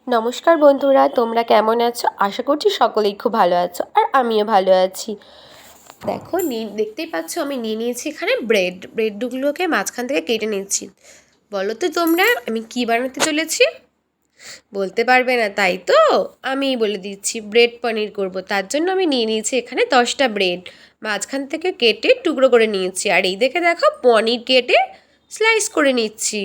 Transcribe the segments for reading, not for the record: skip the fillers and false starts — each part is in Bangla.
নমস্কার বন্ধুরা, তোমরা কেমন আছো? আশা করছি সকলেই খুব ভালো আছো, আর আমিও ভালো আছি। দেখো, দেখতেই পাচ্ছ আমি নিয়ে নিয়েছি এখানে ব্রেডগুলোকে মাঝখান থেকে কেটে নিচ্ছি। বলো তো তোমরা আমি কি বানাতে চলেছি? বলতে পারবে না, তাই তো আমিই বলে দিচ্ছি। ব্রেড পনির করব। তার জন্য আমি নিয়ে নিয়েছি এখানে 10টা ব্রেড, মাঝখান থেকে কেটে টুকরো করে নিয়েছি। আর এই দেখো পনির কেটে স্লাইস করে নিচ্ছি।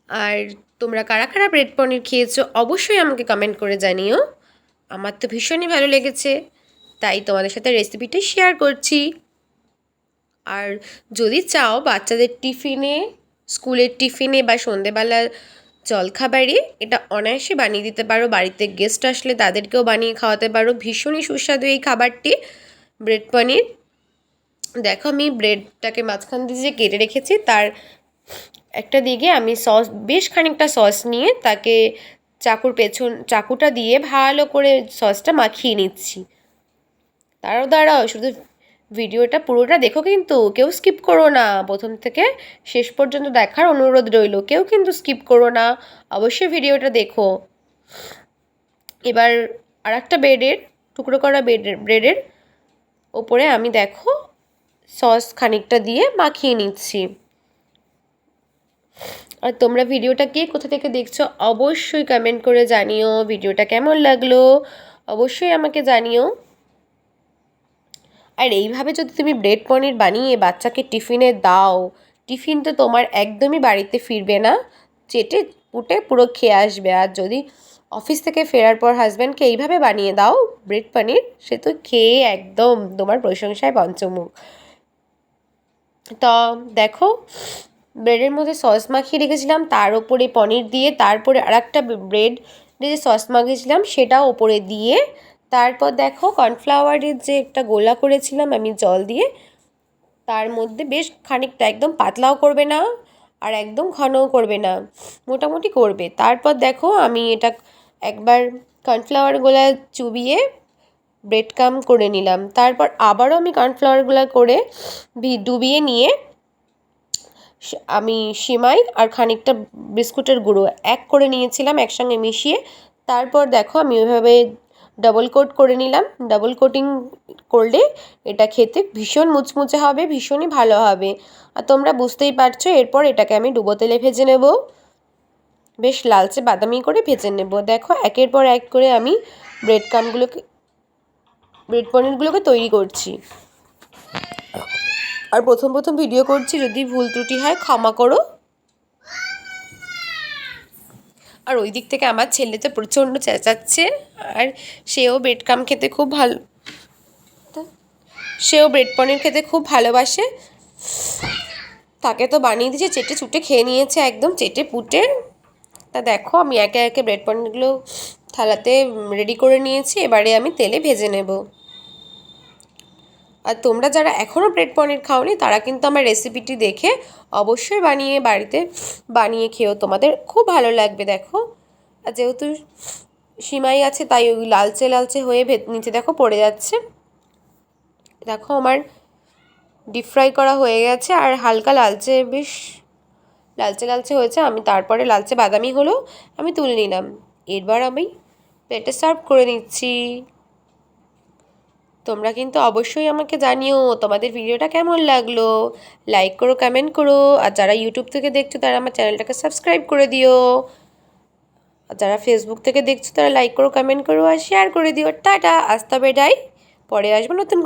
আর তোমরা কারা কারা ব্রেড পনির খেয়েছো অবশ্যই আমাকে কমেন্ট করে জানিও। আমার তো ভীষণই ভালো লেগেছে, তাই তোমাদের সাথে রেসিপিটা শেয়ার করছি। আর যদি চাও বাচ্চাদের টিফিনে, স্কুলের টিফিনে বা সন্ধেবেলার জলখাবারে এটা অনায়াসে বানিয়ে দিতে পারো। বাড়িতে গেস্ট আসলে তাদেরকেও বানিয়ে খাওয়াতে পারো। ভীষণই সুস্বাদু এই খাবারটি, ব্রেড পনির। দেখো আমি ব্রেডটাকে মাঝখান দিয়ে যে কেটে রেখেছি তার একটা দিকে আমি বেশ খানিকটা সস নিয়ে তাকে চাকুটা দিয়ে ভালো করে সসটা মাখিয়ে নিচ্ছি। দাঁড়াও শুধু ভিডিওটা পুরোটা দেখো, কিন্তু কেউ স্কিপ করো না। প্রথম থেকে শেষ পর্যন্ত দেখার অনুরোধ রইল, কেউ কিন্তু স্কিপ করো না, অবশ্যই ভিডিওটা দেখো। এবার আর একটা টুকরো করা ব্রেডের ওপরে আমি দেখো সস খানিকটা দিয়ে মাখিয়ে নিচ্ছি। আর তোমরা ভিডিওটা কে কোথা থেকে দেখছো অবশ্যই কমেন্ট করে জানিও। ভিডিওটা কেমন লাগলো অবশ্যই আমাকে জানিও। আর এইভাবে যদি তুমি ব্রেড পনির বানিয়ে বাচ্চাকে টিফিনে দাও, টিফিন তো তোমার একদমই বাড়িতে ফিরবে না, চেটে পুটে পুরো খেয়ে আসবে। আর যদি অফিস থেকে ফেরার পর হাজব্যান্ডকে এইভাবে বানিয়ে দাও ব্রেড পনির, সে তো খেয়ে একদম তোমার প্রশংসায় পঞ্চমুখ। তো দেখো, ব্রেডের মধ্যে সস মাখিয়ে রেখেছিলাম, তার ওপরে পনির দিয়ে, তারপরে আর একটা ব্রেড যে সস মাখিয়েছিলাম সেটাও ওপরে দিয়ে, তারপর দেখো কর্নফ্লাওয়ারের যে একটা গোলা করেছিলাম আমি জল দিয়ে, তার মধ্যে বেশ খানিকটা, একদম পাতলাও করবে না আর একদম ঘনও করবে না, মোটামুটি করবে। তারপর দেখো আমি এটা একবার কর্নফ্লাওয়ার গোলা চুবিয়ে ব্রেড কাম করে নিলাম। তারপর আবারও আমি কর্নফ্লাওয়ারগুলো করে ডুবিয়ে নিয়ে আমি সিমাই আর খানিকটা বিস্কুটের গুঁড়ো এক করে নিয়েছিলাম একসঙ্গে মিশিয়ে। তারপর দেখো আমি ওইভাবে ডাবল কোট করে নিলাম। ডাবল কোটিং করলে এটা খেতে ভীষণ মুচমুচে হবে, ভীষণই ভালো হবে। আর তোমরা বুঝতেই পারছো, এরপর এটাকে আমি ডুবো তেলে ভেজে নেব, বেশ লালচে বাদামি করে ভেজে নেব। দেখো একের পর এক করে আমি ব্রেড পনিরগুলোকে তৈরি করছি। আর প্রথম ভিডিও করছি, যদি ভুল ত্রুটি হয় ক্ষমা করো। আর ওই দিক থেকে আমার ছেলে তো প্রচণ্ড চেঁচাচ্ছে, আর সেও ব্রেড পনির খেতে খুব ভালোবাসে। তাকে তো বানিয়ে দিয়েছে, চেটে চুটে খেয়ে নিয়েছে একদম চেটে পুটে। তা দেখো আমি একে একে ব্রেড পনিরগুলো থালাতে রেডি করে নিয়েছি, এবারে আমি তেলে ভেজে নেব। আর তোমরা যারা এখনও ব্রেড পনির খাওনি তারা কিন্তু আমার রেসিপিটি দেখে অবশ্যই বাড়িতে বানিয়ে খেও, তোমাদের খুব ভালো লাগবে। দেখো, আর যেহেতু সিমাই আছে তাই ওই লালচে লালচে হয়ে নিচে দেখো পড়ে যাচ্ছে। দেখো আমার ডিপ ফ্রাই করা হয়ে গেছে আর হালকা লালচে, বেশ লালচে লালচে হয়েছে। আমি তারপরে লালচে বাদামি হলো, আমি তুলে নিলাম। এবার আমি প্লেটে সার্ভ করে নিচ্ছি। তোমরা কিন্তু অবশ্যই আমাকে জানিও তোমাদের ভিডিওটা কেমন লাগলো, লাইক করো, কমেন্ট করো। আর যারা ইউটিউব থেকে দেখছো তারা আমার চ্যানেলটাকে সাবস্ক্রাইব করে দিও। আর যারা ফেসবুক থেকে দেখছো তারা লাইক করো, কমেন্ট করো আর শেয়ার করে দিও। টাটা, আসতে হবে ডাই, পরে আসবো নতুন